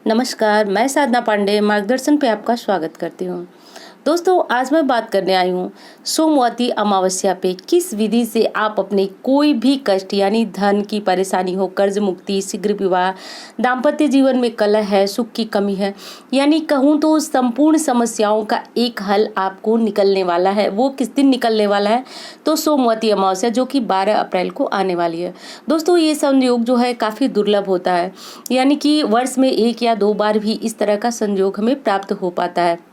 नमस्कार, मैं साधना पांडे मार्गदर्शन पे आपका स्वागत करती हूँ। दोस्तों, आज मैं बात करने आई हूँ सोमवती अमावस्या पे किस विधि से आप अपने कोई भी कष्ट यानी धन की परेशानी हो, कर्ज मुक्ति, शीघ्र विवाह, दाम्पत्य जीवन में कलह है, सुख की कमी है, यानी कहूँ तो संपूर्ण समस्याओं का एक हल आपको निकलने वाला है। वो किस दिन निकलने वाला है? तो सोमवती अमावस्या, जो कि 12 अप्रैल को आने वाली है। दोस्तों, ये संयोग जो है काफ़ी दुर्लभ होता है, यानी कि वर्ष में 1 या 2 बार भी इस तरह का संयोग हमें प्राप्त हो पाता है,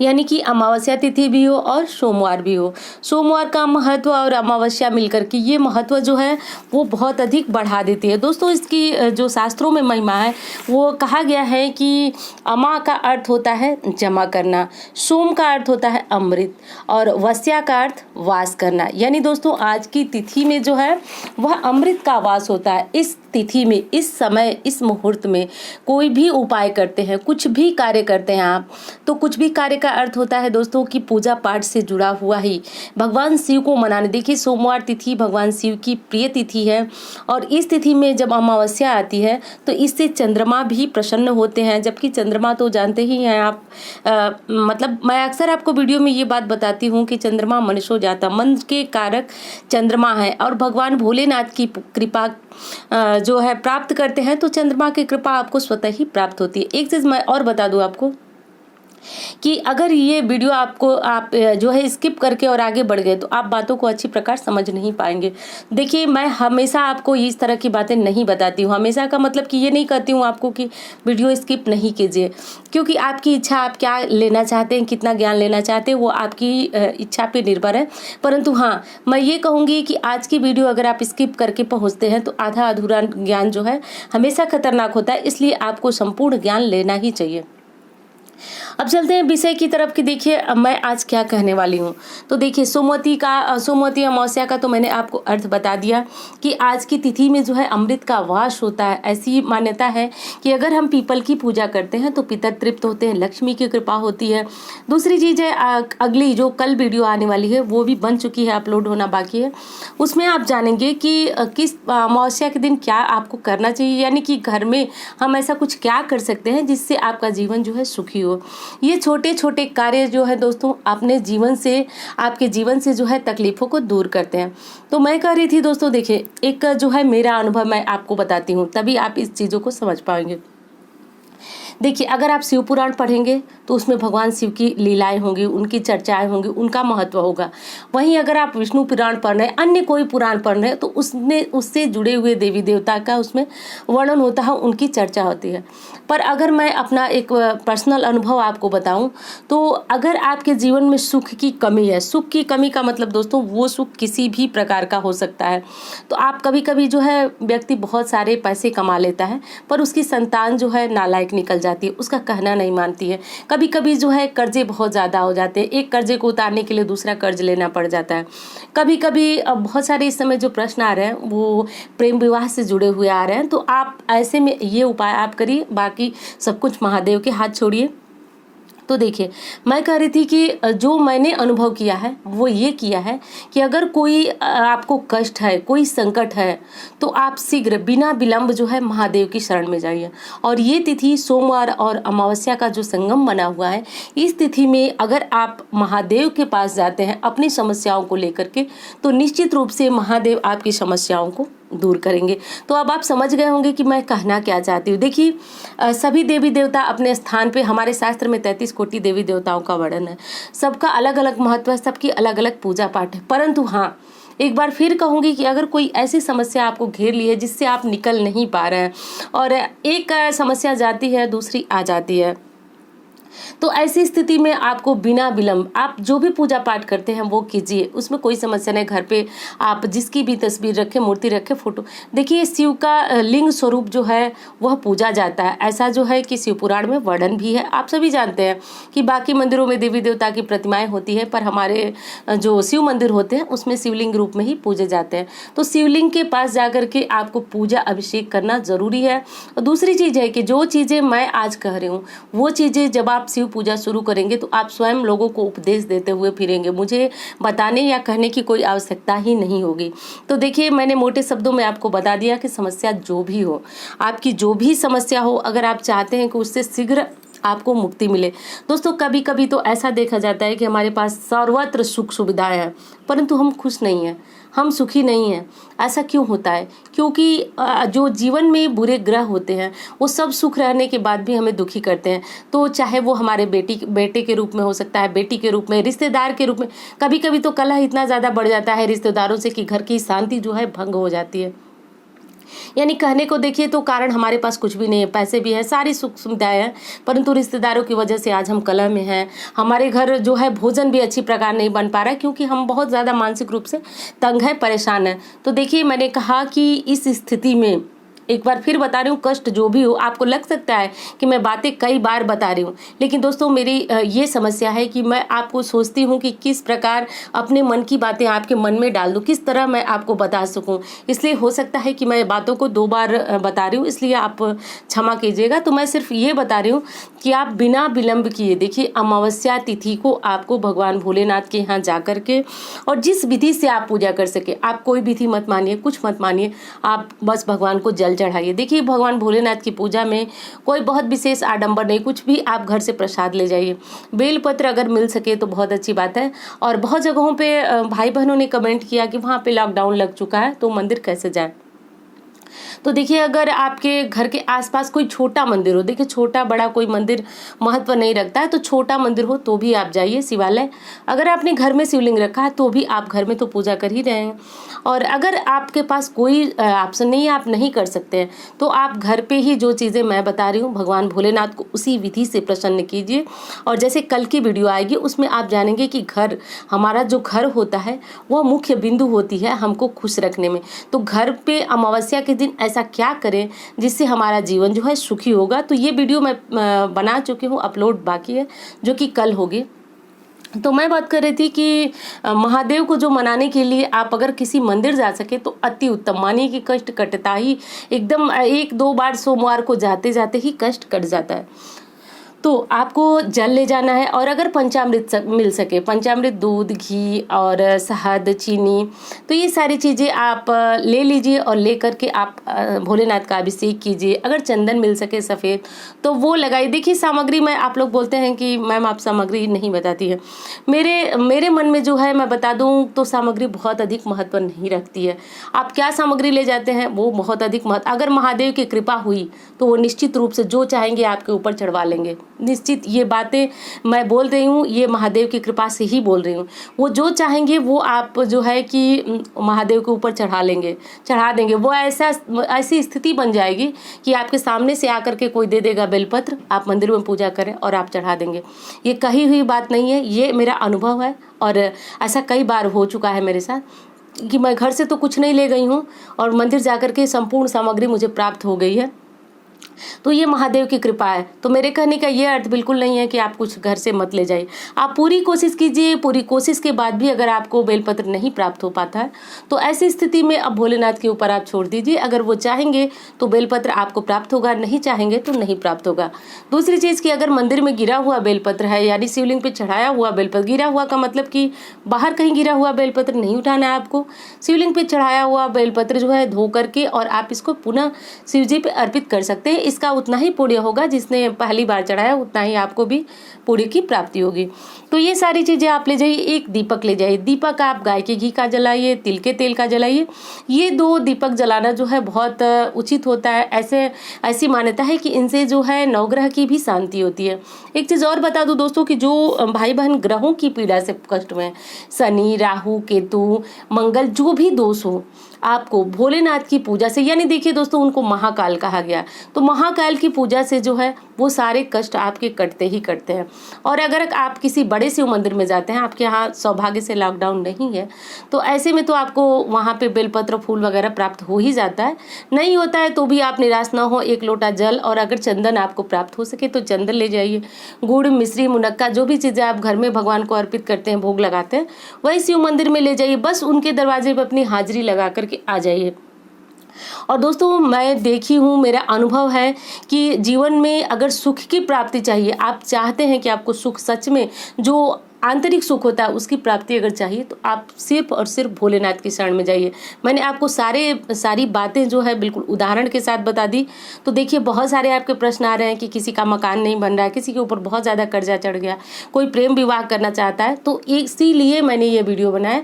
यानी कि अमावस्या तिथि भी हो और सोमवार भी हो। सोमवार का महत्व और अमावस्या मिलकर के ये महत्व जो है वो बहुत अधिक बढ़ा देती है। दोस्तों, इसकी जो शास्त्रों में महिमा है वो कहा गया है कि अमा का अर्थ होता है जमा करना, सोम का अर्थ होता है अमृत और वस्या का अर्थ वास करना। यानी दोस्तों, आज की तिथि में जो है वह अमृत का वास होता है। इस तिथि में, इस समय, इस मुहूर्त में कोई भी उपाय करते हैं, कुछ भी कार्य करते हैं आप, तो कुछ भी कार्य का अर्थ होता है दोस्तों कि पूजा पाठ से जुड़ा हुआ ही भगवान शिव को मनाने। देखिए, सोमवार तिथि भगवान शिव की प्रिय तिथि है और इस तिथि में जब अमावस्या आती है तो इससे चंद्रमा भी प्रसन्न होते हैं। जबकि चंद्रमा तो जानते ही हैं आप, मतलब मैं अक्सर आपको वीडियो में ये बात बताती हूँ कि चंद्रमा मनुष्यो जाता, मन के कारक चंद्रमा है और भगवान भोलेनाथ की कृपा जो है प्राप्त करते हैं तो चंद्रमा की कृपा आपको स्वतः ही प्राप्त होती है। एक चीज़ मैं और बता दूं आपको कि अगर ये वीडियो आप जो है स्किप करके और आगे बढ़ गए तो आप बातों को अच्छी प्रकार समझ नहीं पाएंगे। देखिए, मैं हमेशा आपको इस तरह की बातें नहीं बताती हूँ। हमेशा का मतलब कि ये नहीं कहती हूँ आपको कि वीडियो स्किप नहीं कीजिए, क्योंकि आपकी इच्छा, आप क्या लेना चाहते हैं, कितना ज्ञान लेना चाहते हैं, वो आपकी इच्छा पे निर्भर है। परंतु हाँ, मैं ये कहूँगी कि आज की वीडियो अगर आप स्किप करके पहुँचते हैं तो आधा अधूरा ज्ञान जो है हमेशा खतरनाक होता है, इसलिए आपको संपूर्ण ज्ञान लेना ही चाहिए। अब चलते हैं विषय की तरफ कि देखिए मैं आज क्या कहने वाली हूँ। तो देखिए, सोमवती अमावस्या का तो मैंने आपको अर्थ बता दिया कि आज की तिथि में जो है अमृत का वास होता है। ऐसी मान्यता है कि अगर हम पीपल की पूजा करते हैं तो पितर तृप्त होते हैं, लक्ष्मी की कृपा होती है। दूसरी चीज़ है, अगली जो कल वीडियो आने वाली है वो भी बन चुकी है, अपलोड होना बाकी है, उसमें आप जानेंगे कि किस अमावस्या के दिन क्या आपको करना चाहिए, यानी कि घर में हम ऐसा कुछ क्या कर सकते हैं जिससे आपका जीवन जो है सुखी हो। ये छोटे छोटे कार्य जो है दोस्तों आपके जीवन से जो है तकलीफों को दूर करते हैं। तो मैं कह रही थी दोस्तों, देखिए एक जो है मेरा अनुभव मैं आपको बताती हूँ, तभी आप इस चीज़ों को समझ पाएंगे। देखिए, अगर आप शिव पुराण पढ़ेंगे तो उसमें भगवान शिव की लीलाएं होंगी, उनकी चर्चाएं होंगी, उनका महत्व होगा। वहीं अगर आप विष्णु पुराण पढ़ रहे हैं, अन्य कोई पुराण पढ़ रहे हैं, तो उससे जुड़े हुए देवी देवता का उसमें वर्णन होता है, उनकी चर्चा होती है। पर अगर मैं अपना एक पर्सनल अनुभव आपको बताऊं तो अगर आपके जीवन में सुख की कमी है, सुख की कमी का मतलब दोस्तों वो सुख किसी भी प्रकार का हो सकता है। तो आप कभी कभी जो है व्यक्ति बहुत सारे पैसे कमा लेता है पर उसकी संतान जो है नालायक निकल जाती है, उसका कहना नहीं मानती है। कभी कभी जो है कर्जे बहुत ज़्यादा हो जाते हैं, एक कर्जे को उतारने के लिए दूसरा कर्ज लेना पड़ जाता है। कभी कभी बहुत सारे इस समय जो प्रश्न आ रहे हैं वो प्रेम विवाह से जुड़े हुए आ रहे हैं। तो आप ऐसे में ये उपाय आप करिए, बाकी सब कुछ महादेव के हाथ छोड़िए। तो देखिए, मैं कह रही थी कि जो मैंने अनुभव किया है वो ये किया है कि अगर कोई आपको कष्ट है, कोई संकट है, तो आप शीघ्र बिना विलंब जो है महादेव की शरण में जाइए। और ये तिथि सोमवार और अमावस्या का जो संगम बना हुआ है, इस तिथि में अगर आप महादेव के पास जाते हैं अपनी समस्याओं को लेकर के, तो निश्चित रूप से महादेव आपकी समस्याओं को दूर करेंगे। तो अब आप समझ गए होंगे कि मैं कहना क्या चाहती हूँ। देखिए, सभी देवी देवता अपने स्थान पे, हमारे शास्त्र में 33 कोटि देवी देवताओं का वर्णन है, सबका अलग अलग महत्व है, सबकी अलग अलग पूजा पाठ है। परंतु हाँ, एक बार फिर कहूँगी कि अगर कोई ऐसी समस्या आपको घेर ली है जिससे आप निकल नहीं पा रहे हैं और एक समस्या जाती है दूसरी आ जाती है, तो ऐसी स्थिति में आपको बिना विलंब आप जो भी पूजा पाठ करते हैं वो कीजिए, उसमें कोई समस्या नहीं। घर पे आप जिसकी भी तस्वीर रखें, मूर्ति रखें, फोटो, देखिए शिव का लिंग स्वरूप जो है वह पूजा जाता है। ऐसा जो है कि शिव पुराण में वर्णन भी है। आप सभी जानते हैं कि बाकी मंदिरों में देवी देवता की प्रतिमाएं होती है, पर हमारे जो शिव मंदिर होते हैं उसमें शिवलिंग रूप में ही पूजे जाते हैं। तो शिवलिंग के पास जाकर के आपको पूजा अभिषेक करना जरूरी है। और दूसरी चीज़ है कि जो चीज़ें मैं आज कह रही हूँ वो चीज़ें जब आप शिव हुई पूजा शुरू करेंगे तो आप स्वयं लोगों को उपदेश देते हुए फिरेंगे, मुझे बताने या कहने की कोई आवश्यकता ही नहीं होगी। तो देखिए, मैंने मोटे शब्दों में आपको बता दिया कि समस्या जो भी हो, आपकी जो भी समस्या हो, अगर आप चाहते हैं कि उससे शीघ्र आपको मुक्ति मिले। दोस्तों, कभी कभी तो ऐसा देखा जाता है कि हमारे पास सर्वत्र सुख सुविधाएं हैं, परंतु हम खुश नहीं हैं, हम सुखी नहीं हैं। ऐसा क्यों होता है? क्योंकि जो जीवन में बुरे ग्रह होते हैं वो सब सुख रहने के बाद भी हमें दुखी करते हैं। तो चाहे वो हमारे बेटे के रूप में हो सकता है, बेटी के रूप में, रिश्तेदार के रूप में। कभी कभी तो कलह इतना ज़्यादा बढ़ जाता है रिश्तेदारों से कि घर की शांति जो है भंग हो जाती है। यानी कहने को देखिए तो कारण हमारे पास कुछ भी नहीं है, पैसे भी हैं, सारी सुख सुविधाएं हैं, परंतु रिश्तेदारों की वजह से आज हम कलह में हैं। हमारे घर जो है भोजन भी अच्छी प्रकार नहीं बन पा रहा है, क्योंकि हम बहुत ज़्यादा मानसिक रूप से तंग है, परेशान है। तो देखिए, मैंने कहा कि इस स्थिति में एक बार फिर बता रही हूँ, कष्ट जो भी हो, आपको लग सकता है कि मैं बातें कई बार बता रही हूँ, लेकिन दोस्तों मेरी ये समस्या है कि मैं आपको सोचती हूँ कि किस प्रकार अपने मन की बातें आपके मन में डाल दूँ, किस तरह मैं आपको बता सकूँ। इसलिए हो सकता है कि मैं बातों को 2 बार बता रही हूँ, इसलिए आप क्षमा कीजिएगा। तो मैं सिर्फ ये बता रही हूँ कि आप बिना विलम्ब किए, देखिए, अमावस्या तिथि को आपको भगवान भोलेनाथ के यहाँ जा कर के, और जिस विधि से आप पूजा कर सके, आप कोई विधि मत मानिए, कुछ मत मानिए, आप बस भगवान को जल चढ़ाइए। देखिए, भगवान भोलेनाथ की पूजा में कोई बहुत विशेष आडंबर नहीं, कुछ भी आप घर से प्रसाद ले जाइए। बेलपत्र अगर मिल सके तो बहुत अच्छी बात है। और बहुत जगहों पे भाई बहनों ने कमेंट किया कि वहाँ पे लॉकडाउन लग चुका है तो मंदिर कैसे जाए। तो देखिए, अगर आपके घर के आसपास कोई छोटा मंदिर हो, देखिए छोटा बड़ा कोई मंदिर महत्व नहीं रखता है, तो छोटा मंदिर हो तो भी आप जाइए, शिवालय। अगर आपने घर में शिवलिंग रखा है तो भी आप घर में तो पूजा कर ही रहे हैं। और अगर आपके पास कोई ऑप्शन नहीं है, आप नहीं कर सकते हैं, तो आप घर पे ही जो चीज़ें मैं बता रही हूँ, भगवान भोलेनाथ को उसी विधि से प्रसन्न कीजिए। और जैसे कल की वीडियो आएगी उसमें आप जानेंगे कि घर, हमारा जो घर होता है वह मुख्य बिंदु होती है हमको खुश रखने में। तो घर पे अमावस्या के दिन ऐसा क्या करें जिससे हमारा जीवन जो है सुखी होगा। तो ये वीडियो मैं बना चुकी हूँ, अपलोड बाकी है, जो कि कल होगी। तो मैं बात कर रही थी कि महादेव को जो मनाने के लिए आप अगर किसी मंदिर जा सके तो अति उत्तम। मानिए कि कष्ट कटता ही एकदम 1-2 बार सोमवार को जाते जाते ही कष्ट कट जाता है। तो आपको जल ले जाना है, और अगर पंचामृत मिल सके, पंचामृत दूध, घी और शहद, चीनी, तो ये सारी चीज़ें आप ले लीजिए और ले करके आप भोलेनाथ का अभिषेक कीजिए। अगर चंदन मिल सके सफ़ेद तो वो लगाइए। देखिए, सामग्री में आप लोग बोलते हैं कि मैम आप सामग्री नहीं बताती है। मेरे मन में जो है मैं बता दूँ तो सामग्री बहुत अधिक महत्व नहीं रखती है। आप क्या सामग्री ले जाते हैं वो बहुत अधिक महत्व। अगर महादेव की कृपा हुई तो वो निश्चित रूप से जो चाहेंगे आपके ऊपर चढ़वा लेंगे। निश्चित ये बातें मैं बोल रही हूँ, ये महादेव की कृपा से ही बोल रही हूँ। वो जो चाहेंगे वो आप जो है कि महादेव के ऊपर चढ़ा देंगे। वो ऐसी स्थिति बन जाएगी कि आपके सामने से आकर के कोई दे देगा बेलपत्र, आप मंदिर में पूजा करें और आप चढ़ा देंगे। ये कही हुई बात नहीं है, ये मेरा अनुभव है, और ऐसा कई बार हो चुका है मेरे साथ कि मैं घर से तो कुछ नहीं ले गई हूँ और मंदिर जाकर के संपूर्ण सामग्री मुझे प्राप्त हो गई है। तो ये महादेव की कृपा है। तो मेरे कहने का ये अर्थ बिल्कुल नहीं है कि आप कुछ घर से मत ले जाइए। आप पूरी कोशिश कीजिए, पूरी कोशिश के बाद भी अगर आपको बेलपत्र नहीं प्राप्त हो पाता है तो ऐसी स्थिति में अब भोलेनाथ के ऊपर आप छोड़ दीजिए। अगर वो चाहेंगे तो बेलपत्र आपको प्राप्त होगा, नहीं चाहेंगे तो नहीं प्राप्त होगा। दूसरी चीज़ कि अगर मंदिर में गिरा हुआ बेलपत्र है, यानी शिवलिंग पे चढ़ाया हुआ बेलपत्र, गिरा हुआ का मतलब कि बाहर कहीं गिरा हुआ बेलपत्र नहीं उठाना है आपको। शिवलिंग पे चढ़ाया हुआ बेलपत्र जो है धो करके और आप इसको पुनः शिव जी पे अर्पित कर सकते हैं। इसका उतना ही पुण्य होगा, जिसने पहली बार चढ़ाया उतना ही आपको भी पुण्य की प्राप्ति होगी। तो ये सारी चीज़ें आप ले जाइए। एक दीपक ले जाइए। दीपक आप गाय के घी का जलाइए, तिल के तेल का जलाइए। ये 2 दीपक जलाना जो है बहुत उचित होता है। ऐसी मान्यता है कि इनसे जो है नवग्रह की भी शांति होती है। एक चीज़ और बता दूं दोस्तों कि जो भाई बहन ग्रहों की पीड़ा से कष्ट में, शनि, राहु, केतु, मंगल, जो भी दोष हो, आपको भोलेनाथ की पूजा से, यानी देखिए दोस्तों उनको महाकाल कहा गया, तो महाकाल की पूजा से जो है वो सारे कष्ट आपके कटते ही कटते हैं। और अगर आप किसी बड़े शिव मंदिर में जाते हैं, आपके यहाँ सौभाग्य से लॉकडाउन नहीं है, तो ऐसे में तो आपको वहाँ पे बेलपत्र, फूल वगैरह प्राप्त हो ही जाता है। नहीं होता है तो भी आप निराश ना हो, 1 लोटा जल और अगर चंदन आपको प्राप्त हो सके तो चंदन ले जाइए। गुड़, मिश्री, मुनक्का, जो भी चीज़ें आप घर में भगवान को अर्पित करते हैं, भोग लगाते हैं, वही शिव मंदिर में ले जाइए। बस उनके दरवाजे पर अपनी हाजिरी लगा करके आ जाइए। और दोस्तों मैं देखी हूँ, मेरा अनुभव है कि जीवन में अगर सुख की प्राप्ति चाहिए, आप चाहते हैं कि आपको सुख सच में जो आंतरिक सुख होता है उसकी प्राप्ति अगर चाहिए, तो आप सिर्फ और सिर्फ भोलेनाथ की शरण में जाइए। मैंने आपको सारी बातें जो है बिल्कुल उदाहरण के साथ बता दी। तो देखिए, बहुत सारे आपके प्रश्न आ रहे हैं कि किसी का मकान नहीं बन रहा है, किसी के ऊपर बहुत ज़्यादा कर्जा चढ़ गया, कोई प्रेम विवाह करना चाहता है। तो इसीलिए मैंने ये वीडियो बनाया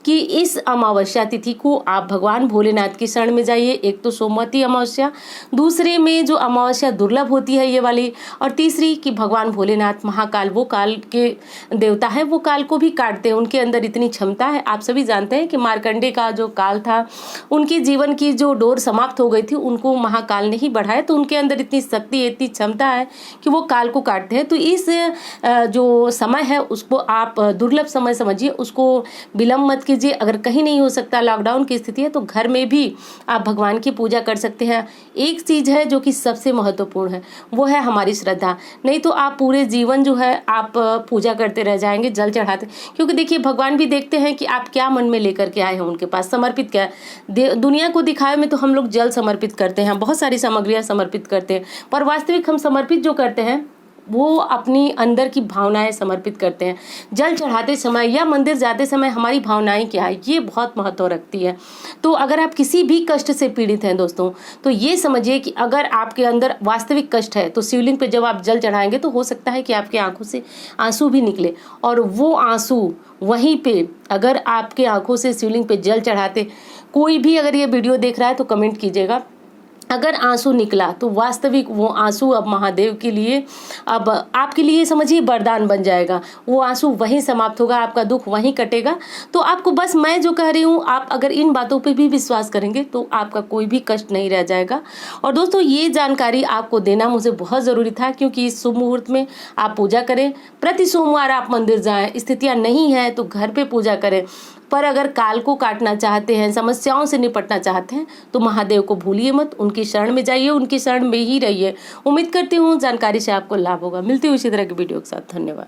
कि इस अमावस्या तिथि को आप भगवान भोलेनाथ की शरण में जाइए। एक तो सोमवती अमावस्या, दूसरे में जो अमावस्या दुर्लभ होती है ये वाली, और तीसरी कि भगवान भोलेनाथ महाकाल, वो काल के देवता है, वो काल को भी काटते हैं, उनके अंदर इतनी क्षमता है। आप सभी जानते हैं कि मार्कंडे का जो काल था, उनके जीवन की जो डोर समाप्त हो गई थी, उनको महाकाल ने ही बढ़ाया, तो उनके अंदर इतनी शक्ति, इतनी क्षमता है कि वो काल को काटते हैं। तो इस जो समय है उसको आप दुर्लभ समय समझिए, उसको विलंब मत कीजिए। अगर कहीं नहीं हो सकता, लॉकडाउन की स्थिति है, तो घर में भी आप भगवान की पूजा कर सकते हैं। एक चीज़ है जो कि सबसे महत्वपूर्ण है, वो है हमारी श्रद्धा। नहीं तो आप पूरे जीवन जो है आप पूजा करते रह जाएंगे, जल चढ़ाते, क्योंकि देखिए भगवान भी देखते हैं कि आप क्या मन में लेकर के आए हैं उनके पास, समर्पित क्या है। दुनिया को दिखावे में तो हम लोग जल समर्पित करते हैं, बहुत सारी सामग्रियाँ समर्पित करते हैं, पर वास्तविक हम समर्पित जो करते हैं वो अपनी अंदर की भावनाएं समर्पित करते हैं। जल चढ़ाते समय या मंदिर जाते समय हमारी भावनाएं क्या है, ये बहुत महत्व रखती है। तो अगर आप किसी भी कष्ट से पीड़ित हैं दोस्तों, तो ये समझिए कि अगर आपके अंदर वास्तविक कष्ट है, तो शिवलिंग पे जब आप जल चढ़ाएंगे तो हो सकता है कि आपकी आंखों से आंसू भी निकले, और वो आंसू वहीं पे, अगर आपके आंखों से शिवलिंग पे जल चढ़ाते, कोई भी अगर ये वीडियो देख रहा है तो कमेंट कीजिएगा, अगर आंसू निकला तो वास्तविक वो आंसू अब महादेव के लिए, अब आपके लिए समझिए वरदान बन जाएगा। वो आंसू वहीं समाप्त होगा, आपका दुख वहीं कटेगा। तो आपको बस मैं जो कह रही हूँ, आप अगर इन बातों पे भी विश्वास करेंगे तो आपका कोई भी कष्ट नहीं रह जाएगा। और दोस्तों, ये जानकारी आपको देना मुझे बहुत ज़रूरी था, क्योंकि इस शुभ मुहूर्त में आप पूजा करें, प्रति सोमवार आप मंदिर जाएं, स्थितियाँ नहीं है तो घर पे पूजा करें। पर अगर काल को काटना चाहते हैं, समस्याओं से निपटना चाहते हैं, तो महादेव को भूलिए मत, उनकी शरण में जाइए, उनकी शरण में ही रहिए। उम्मीद करती हूँ जानकारी से आपको लाभ होगा। मिलती हूँ इसी तरह की वीडियो के साथ। धन्यवाद।